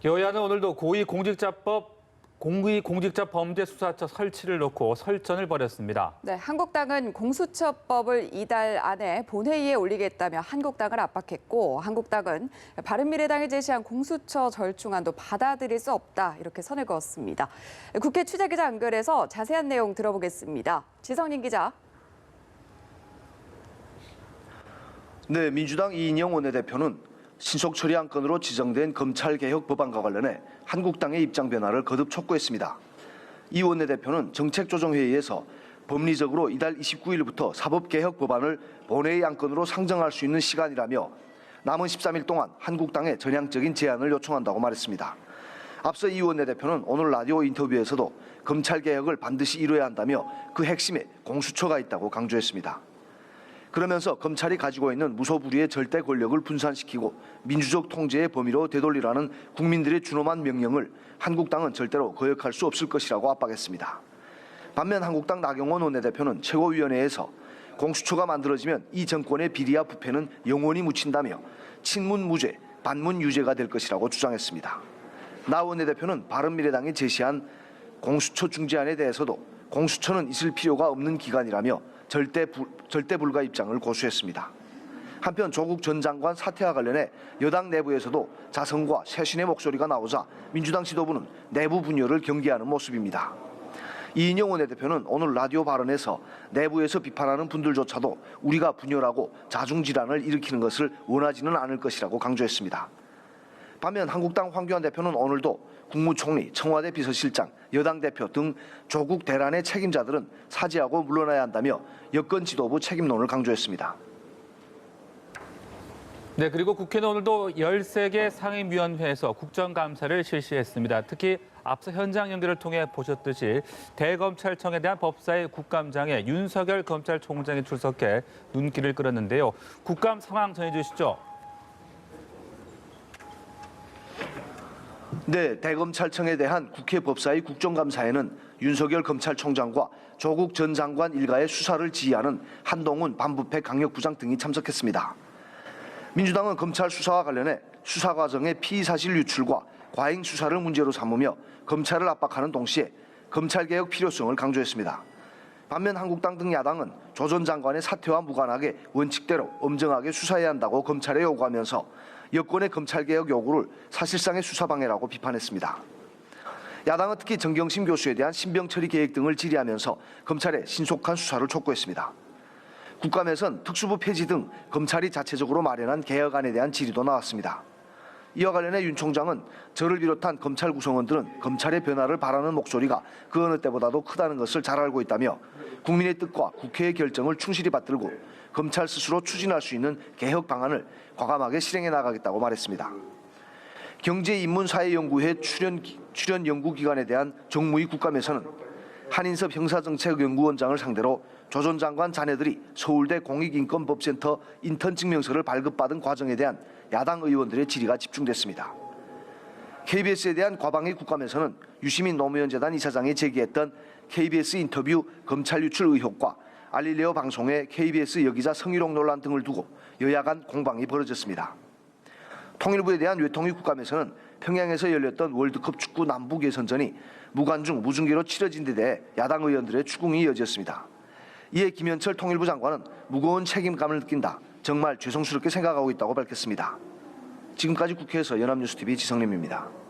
여야는 오늘도 공익공직자범죄수사처 설치를 놓고 설전을 벌였습니다. 네, 한국당은 공수처법을 이달 안에 본회의에 올리겠다며 한국당을 압박했고, 한국당은 바른미래당이 제시한 공수처 절충안도 받아들일 수 없다, 이렇게 선을 그었습니다. 국회 취재기자 연결해서 자세한 내용 들어보겠습니다. 지성린 기자. 네, 민주당 이인영 원내대표는 신속 처리 안건으로 지정된 검찰개혁 법안과 관련해 한국당의 입장 변화를 거듭 촉구했습니다. 이 원내대표는 정책조정회의에서 법리적으로 이달 29일부터 사법개혁 법안을 본회의 안건으로 상정할 수 있는 시간이라며 남은 13일 동안 한국당에 전향적인 제안을 요청한다고 말했습니다. 앞서 이 원내대표는 오늘 라디오 인터뷰에서도 검찰개혁을 반드시 이뤄야 한다며 그 핵심에 공수처가 있다고 강조했습니다. 그러면서 검찰이 가지고 있는 무소불위의 절대 권력을 분산시키고 민주적 통제의 범위로 되돌리라는 국민들의 준엄한 명령을 한국당은 절대로 거역할 수 없을 것이라고 압박했습니다. 반면 한국당 나경원 원내대표는 최고위원회에서 공수처가 만들어지면 이 정권의 비리와 부패는 영원히 묻힌다며 친문무죄, 반문유죄가 될 것이라고 주장했습니다. 나 원내대표는 바른미래당이 제시한 공수처 중재안에 대해서도 공수처는 있을 필요가 없는 기관이라며 절대 불가 입장을 고수했습니다. 한편 조국 전 장관 사퇴와 관련해 여당 내부에서도 자성과 쇄신의 목소리가 나오자 민주당 지도부는 내부 분열을 경계하는 모습입니다. 이인영 원내대표는 오늘 라디오 발언에서 내부에서 비판하는 분들조차도 우리가 분열하고 자중질환을 일으키는 것을 원하지는 않을 것이라고 강조했습니다. 반면 한국당 황교안 대표는 오늘도 국무총리, 청와대 비서실장, 여당 대표 등 조국 대란의 책임자들은 사죄하고 물러나야 한다며 여권 지도부 책임론을 강조했습니다. 네, 그리고 국회는 오늘도 13개 상임위원회에서 국정감사를 실시했습니다. 특히 앞서 현장 연결을 통해 보셨듯이 대검찰청에 대한 법사위 국감장에 윤석열 검찰총장이 출석해 눈길을 끌었는데요. 국감 상황 전해주시죠. 네, 대검찰청에 대한 국회 법사위 국정감사에는 윤석열 검찰총장과 조국 전 장관 일가의 수사를 지휘하는 한동훈 반부패 강력부장 등이 참석했습니다. 민주당은 검찰 수사와 관련해 수사 과정의 피의사실 유출과 과잉 수사를 문제로 삼으며 검찰을 압박하는 동시에 검찰개혁 필요성을 강조했습니다. 반면 한국당 등 야당은 조 전 장관의 사퇴와 무관하게 원칙대로 엄정하게 수사해야 한다고 검찰에 요구하면서 여권의 검찰개혁 요구를 사실상의 수사방해라고 비판했습니다. 야당은 특히 정경심 교수에 대한 신병처리 계획 등을 질의하면서 검찰의 신속한 수사를 촉구했습니다. 국감에선 특수부 폐지 등 검찰이 자체적으로 마련한 개혁안에 대한 질의도 나왔습니다. 이와 관련해 윤 총장은 저를 비롯한 검찰 구성원들은 검찰의 변화를 바라는 목소리가 그 어느 때보다도 크다는 것을 잘 알고 있다며 국민의 뜻과 국회의 결정을 충실히 받들고 검찰 스스로 추진할 수 있는 개혁 방안을 과감하게 실행해 나가겠다고 말했습니다. 경제인문사회연구회 출연 연구기관에 대한 정무위 국감에서는 한인섭 형사정책연구원장을 상대로 조 전 장관 자녀들이 서울대 공익인권법센터 인턴 증명서를 발급받은 과정에 대한 야당 의원들의 질의가 집중됐습니다. KBS에 대한 과방위 국감에서는 유시민 노무현 재단 이사장이 제기했던 KBS 인터뷰 검찰 유출 의혹과 알릴레오 방송의 KBS 여기자 성희롱 논란 등을 두고 여야 간 공방이 벌어졌습니다. 통일부에 대한 외통위 국감에서는 평양에서 열렸던 월드컵 축구 남북 예선전이 무관중 무중계로 치러진 데 대해 야당 의원들의 추궁이 이어졌습니다. 이에 김현철 통일부 장관은 무거운 책임감을 느낀다. 정말 죄송스럽게 생각하고 있다고 밝혔습니다. 지금까지 국회에서 연합뉴스TV 지성림입니다.